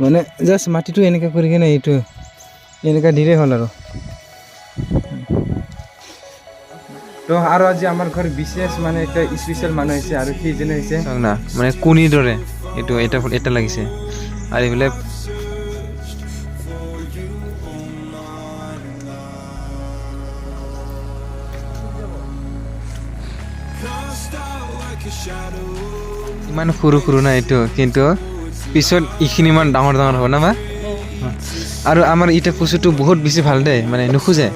মানে জাষ্ট মাটিটো এনেকৈ কৰি কিনে এইটো এনেকৈ দিলেই হ'ল আৰু তো আৰু আজি আমাৰ ঘৰ বিশেষ মানে এটা স্পেচিয়েল মানুহ হৈছে আৰু সেইজনে হৈছে না মানে কুনিৰ দৰে এইটো এটা লাগিছে আৰু এইফালে ইমান সৰু না এইটো কিন্তু পিছত এইখিনি ইমান ডাঙৰ হ'ব না মা আৰু আমাৰ ইটা কচুটো বহুত বেছি ভাল দেই মানে নুখোজে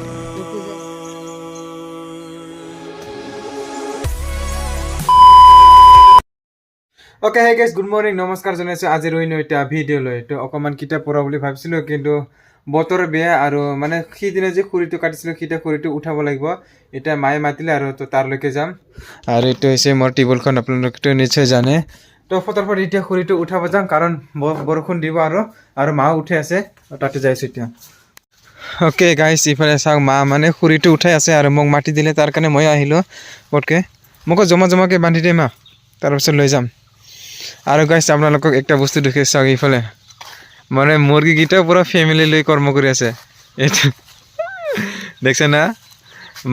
okay hey guys good morning নমস্কাৰ জনাইছোঁ আজি ৰহিনো এতিয়া ভিডিঅ' লৈ তো অকণমান কিতাপ পঢ়া বুলি ভাবিছিলোঁ কিন্তু বতৰ বেয়া আৰু মানে সিদিনা যে খৰিটো কাটিছিলোঁ সিটা খৰিটো উঠাব লাগিব এতিয়া মায়ে মাতিলে আৰু তো তাৰলৈকে যাম আৰু এইটো হৈছে মোৰ টেবুলখন আপোনালোকেতো নিশ্চয় জানে তো ফটাফট এতিয়া খৰিটো উঠাব যাম কাৰণ বৰষুণ দিব আৰু মাও উঠি আছে তাতে যাইছোঁ এতিয়া অ'কে গাইজ ইফালে চাওক মা মানে খৰিটো উঠাই আছে আৰু মোক মাতি দিলে তাৰ কাৰণে মই আহিলোঁ পটকৈ মোকো জমাকৈ বান্ধি দিয়ে মা তাৰপিছত লৈ যাম আৰু গাইজ আপোনালোকক একটা বস্তু দেখুৱাই চাওক এইফালে মানে মুৰ্গীকেইটাও পুৰা ফেমিলি লৈ কৰ্ম কৰি আছে এইটো দেখিছে না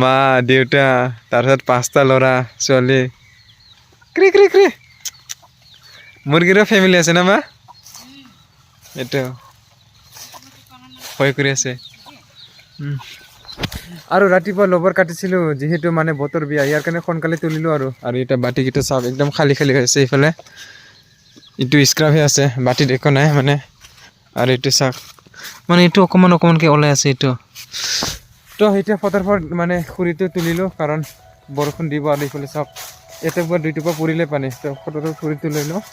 মা দেউতা তাৰপিছত 5টা ল'ৰা ছোৱালী ক্ৰি মুৰ্গীৰো ফেমিলি আছে না মা এইটো ভয় কৰি আছে আৰু ৰাতিপুৱা লবৰ কাটিছিলোঁ যিহেতু মানে বতৰ বিয়া ইয়াৰ কাৰণে সোনকালে তুলিলোঁ আৰু এতিয়া বাতিকেইটা চাওক একদম খালী হৈছে এইফালে এইটো স্ক্ৰাবহে আছে বাতিত একো নাই মানে আৰু এইটো চাওক মানে এইটো অকণমানকৈ ওলাই আছে এইটো তো এতিয়া ফটাফট মানে খৰিটো তুলিলোঁ কাৰণ বৰষুণ দিব আৰু এইফালে চাওক এটোপা দুইটোপা পৰিলে পানী তো ফটাফট খৰিটো লৈ লওঁ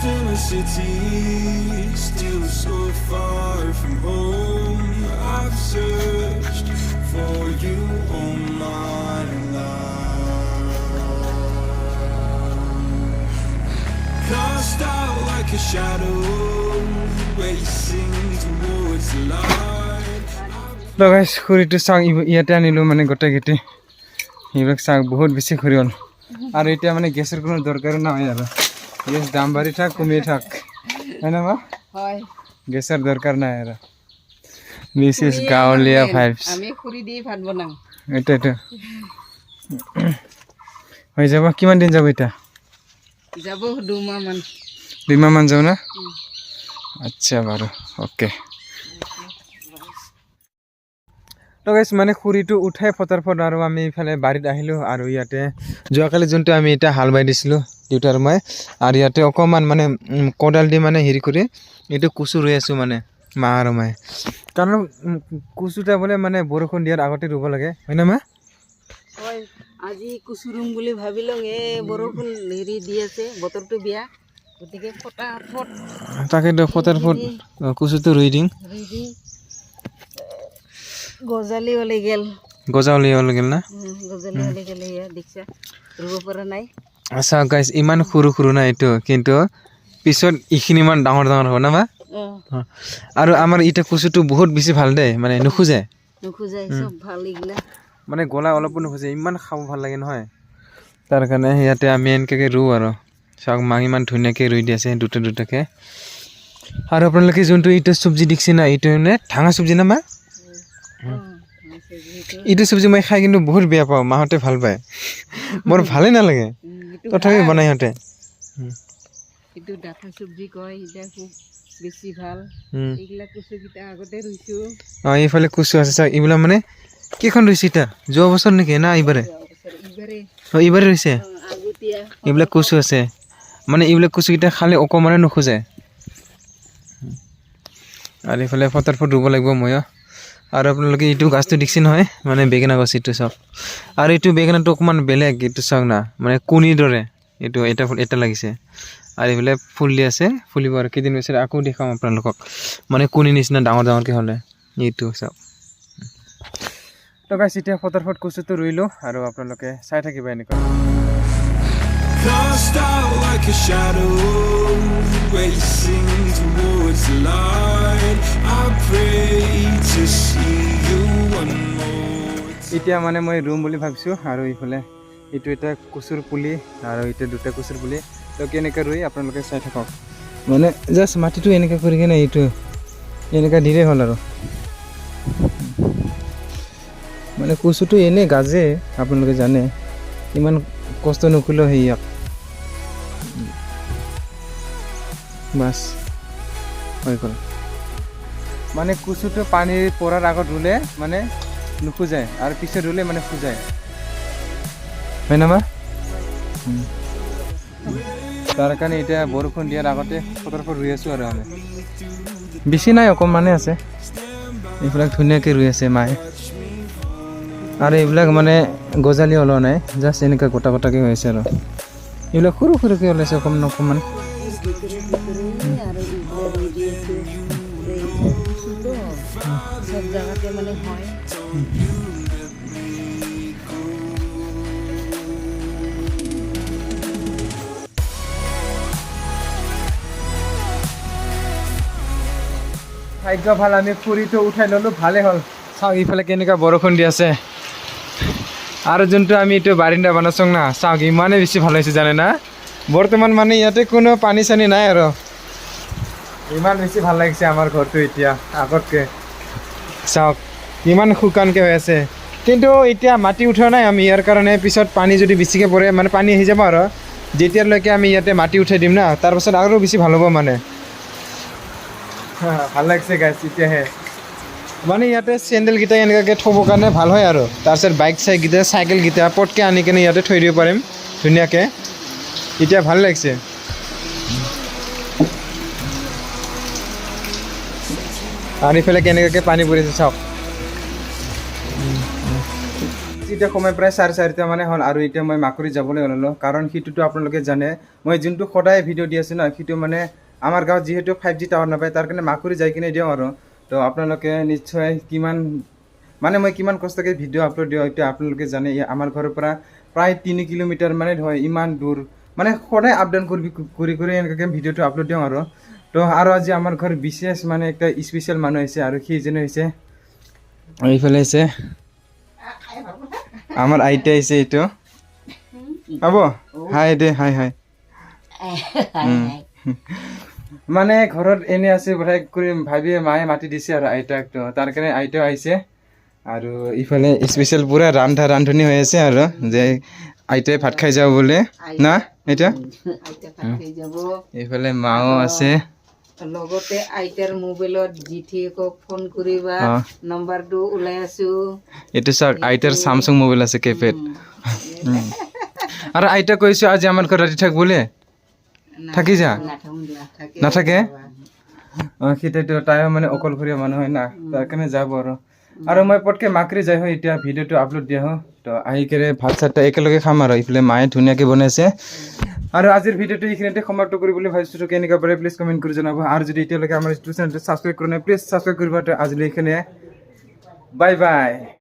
In a city, still so far from home. I've searched for you all night long. Cast out like a shadow, racing towards the light. তো গাইজ খৰিটো চাওক ইয়াতে আনিলোঁ মানে গোটেইকেইটি এইবিলাক চাওক বহুত বেছি খৰি হ'ল আৰু এতিয়া মানে গেছৰ কোনো দৰকাৰো নহয় আৰু গেছ দাম বাঢ়ি থাক কমিয়ে থাক হয় না মা হয় গেছৰ দৰকাৰ নাই আৰু দিছ ইজ গাঁৱলীয়া ভাইবছ আমি খৰি দি ভাত বনাওঁ এইটো হৈ যাব কিমান দিন যাব এতিয়া যাব 2 মাহ মান যাব না আচ্ছা বাৰু অ'কে তো গাইজ মানে খৰিটো উঠাই ফটাফট আৰু আমি ইফালে বাৰীত আহিলোঁ আৰু ইয়াতে যোৱাকালি যোনটো আমি এতিয়া হাল বাই দিছিলোঁ দেউতাৰ মই আৰু ইয়াতে অকণমান মানে কোদাল দি মানে হেৰি কৰি এইটো কচু ৰুই আছোঁ মানে মা আৰু মায়ে কাৰণ কচুটা বোলে মানে বৰষুণ দিয়াৰ আগতে ৰুব লাগে হয় না মা হয় আজি কচু ৰুম বুলি ভাবিলোঁ বৰষুণ হেৰি দি আছে বতৰটো বেয়া গতিকে ফটাফট তাকেতো ফটাফট কচুটো ৰুই দিম গজালি ওলাই গেল না গজালি ওলাই গেল এয়া দেখিছা ৰুব পৰা নাই আচ্ছা গাইজ ইমান সৰু না এইটো কিন্তু পিছত এইখিনি ইমান ডাঙৰ হ'ব না মা আৰু আমাৰ ইটা কচুটো বহুত বেছি ভাল দেই মানে নুখোজে চব ভাল এইগিলা মানে গলা অলপো নুখোজে ইমান খাব ভাল লাগে নহয় তাৰ কাৰণে ইয়াতে আমি এনেকৈ ৰুওঁ আৰু চাওক মাক ইমান ধুনীয়াকৈ ৰুই দি আছে দুটাকৈ আৰু আপোনালোকে যোনটো এইটো চব্জি দেখিছে না এইটো মানে ঢাঙা চব্জি না মা এইটো চব্জি মই খাই কিন্তু বহুত বেয়া পাওঁ মাহঁতে ভাল পায় মোৰ ভালেই নালাগে তথাপি বনাই সিহঁতে এইটো ডাঠা চব্জি কয় এতিয়া খুব বেছি ভাল এইগিলা কচুকেইটা আগতে ৰুইছোঁ এইফালে কচু আছে চাওক এইবিলাক মানে কেইখন ৰুইছে এতিয়া যোৱা বছৰ নেকি না এইবাৰে ৰুইছে এইবিলাক কচু আছে মানে এইবিলাক কচুকেইটা খালে অকণমানে নুখোজে আৰু এইফালে ফটাফট ৰুব লাগিব ময়ো আৰু আপোনালোকে এইটো গাছটো দেখিছে নহয় মানে বেঙেনা গছ এইটো চাওক আৰু এইটো বেঙেনাটো অকণমান বেলেগ এইটো চাওক না মানে কুনিৰ দৰে এইটো এটা লাগিছে আৰু এইফালে ফুল দি আছে ফুলিব আৰু কেইদিন পিছত আকৌ দেখাম আপোনালোকক মানে কুনি নিচিনা ডাঙৰকৈ হ'লে এইটো চাওক তো গাইছ এতিয়া ফটাফট কচুটো ৰুইলোঁ আৰু আপোনালোকে চাই থাকিব এনেকুৱা Cast out like a shadow, racing towards the light. I pray to see you one more এতিয়া মানে মই ৰুম বুলি ভাবিছোঁ আৰু এইফালে এইটো এটা কচুৰ পুলি আৰু এইটো দুটা কচুৰ পুলি তো কেনেকৈ ৰুই আপোনালোকে চাই থাকক মানে জাষ্ট মাটিটো এনেকৈ কৰি কিনে এইটো এনেকৈ দিলেই হ'ল আৰু মানে কচুটো এনেই গাজে আপোনালোকে জানে ইমান কষ্ট নকৰিলেও সেয়াক বাছ হৈ গ'ল মানে কচুটো পানী পৰাৰ আগত ৰুলে মানে নুখোজায় আৰু পিছত ৰুলে মানে খোজায় হয় না মা তাৰ কাৰণে এতিয়া বৰষুণ দিয়াৰ আগতে ফটৰফট ৰুই আছোঁ আৰু আমি বেছি নাই অকণমানে আছে এইবিলাক ধুনীয়াকৈ ৰুই আছে মায়ে আৰু এইবিলাক মানে গজালি ওলোৱা নাই জাষ্ট এনেকৈ গোটা গোটাকৈ হৈ আছে আৰু এইবিলাক সৰু সৰুকৈ ওলাইছে অকণমান অকণমান আৰু এইবিলাক ৰুই দি আছোঁ কচুটো চব জেগাতে মানে হয় ভাগ্য ভাল আমি ফুৰিটো উঠাই ল'লোঁ ভালেই হ'ল চাওক ইফালে কেনেকুৱা বৰষুণ দি আছে আৰু যোনটো আমি এইটো বাৰিন্দা বনাইছোঁ না চাওক ইমানেই বেছি ভাল হৈছে জানে না বৰ্তমান মানে ইয়াতে কোনো পানী চানী নাই আৰু ইমান বেছি ভাল লাগিছে আমাৰ ঘৰটো এতিয়া আগতকৈ চাওক ইমান শুকানকৈ হৈ আছে কিন্তু এতিয়া মাটি উঠোৱা নাই আমি ইয়াৰ কাৰণে পিছত পানী যদি বেছিকৈ পৰে মানে পানী আহি যাব আৰু যেতিয়ালৈকে আমি ইয়াতে মাটি উঠাই দিম না তাৰপাছত আৰু বেছি ভাল হ'ব মানে ভাল লাগিছে গাইছ এতিয়াহে মানে ইয়াতে চেণ্ডেলকেইটা এনেকুৱাকৈ থ'বৰ কাৰণে ভাল হয় আৰু তাৰপিছত বাইক চাইকেইটা চাইকেলকেইটা পটকৈ আনি কিনে ইয়াতে থৈ দিব পাৰিম ধুনীয়াকৈ এতিয়া ভাল লাগিছে আৰু ইফালে কেনেকুৱাকৈ পানী পৰিছে চাওক এতিয়া সময় প্ৰায় 4:30 মানে হ'ল আৰু এতিয়া মই মাকুৰি যাবলৈ ওলালোঁ কাৰণ সিটোতো আপোনালোকে জানে মই যোনটো সদায় ভিডিঅ' দি আছোঁ ন সিটো মানে আমাৰ গাঁৱত যিহেতু 5G টাৱাৰ নাপায় তাৰ কাৰণে মাকুৰি যাই কিনে দিওঁ আৰু তো আপোনালোকে নিশ্চয় কিমান মানে মই কিমান কষ্টকৈ ভিডিঅ' আপলোড দিওঁ এতিয়া আপোনালোকে জানে আমাৰ ঘৰৰ পৰা প্ৰায় 3 কিলোমিটাৰ মানে হয় ইমান দূৰ মানে সদায় আপ ডাউন কৰি এনেকুৱাকৈ ভিডিঅ'টো আপলোড দিওঁ আৰু তো আৰু আজি আমাৰ ঘৰ বিশেষ মানে একটা স্পেচিয়েল মানুহ আহিছে আৰু সেইজনে হৈছে এইফালে হৈছে আমাৰ আইতা আহিছে এইটো হ'ব হাই দে হাই হাই মানে ঘৰত এনে আছে বোধহয় কৰি ভাবি মায়ে মাতি দিছে আৰু আইতাক তো তাৰ কাৰণে আইতাও আহিছে আৰু ইফালে স্পেচিয়েল পুৰা ৰান্ধনি হৈ আছে আৰু যে আইতাই ভাত খাই যাব বোলে না আইতা এইফালে মাও আছে লগতে আইতাৰ মোবাইলত জিঠিয়েকক ফোন কৰিবা নম্বৰটো ওলাই আছো এইটো চাওক আইতাৰ চামচুং মোবাইল আছে কেপেড আৰু আইতা কৈছো আজি আমাৰ ঘৰত ৰাতি থাক বোলে থাকি যা নাথাকে সেইটাইতো তাইও মানে অকলশৰীয়া মানুহ হয় না তাৰ কাৰণে যাব আৰু মই পটকৈ মাকৰি যাই হয় এতিয়া ভিডিঅ'টো আপলোড দিয়া হয় তো আহি কেনে ভাত চাতটা একেলগে খাম আৰু এইফালে মায়ে ধুনীয়াকৈ বনাইছে আৰু আজিৰ ভিডিঅ'টো এইখিনিতে সমাপ্ত কৰিবলৈ ভাবিছোঁ কেনেকুৱা পাৰে প্লিজ কমেণ্ট কৰি জনাব আৰু যদি এতিয়ালৈকে আমাৰ ইউটিউব চেনেলটো ছাবস্ক্ৰাইব কৰা নাই প্লিজ ছাবস্ক্ৰাইব কৰিব আজিলৈ এইখিনিয়ে বাই বাই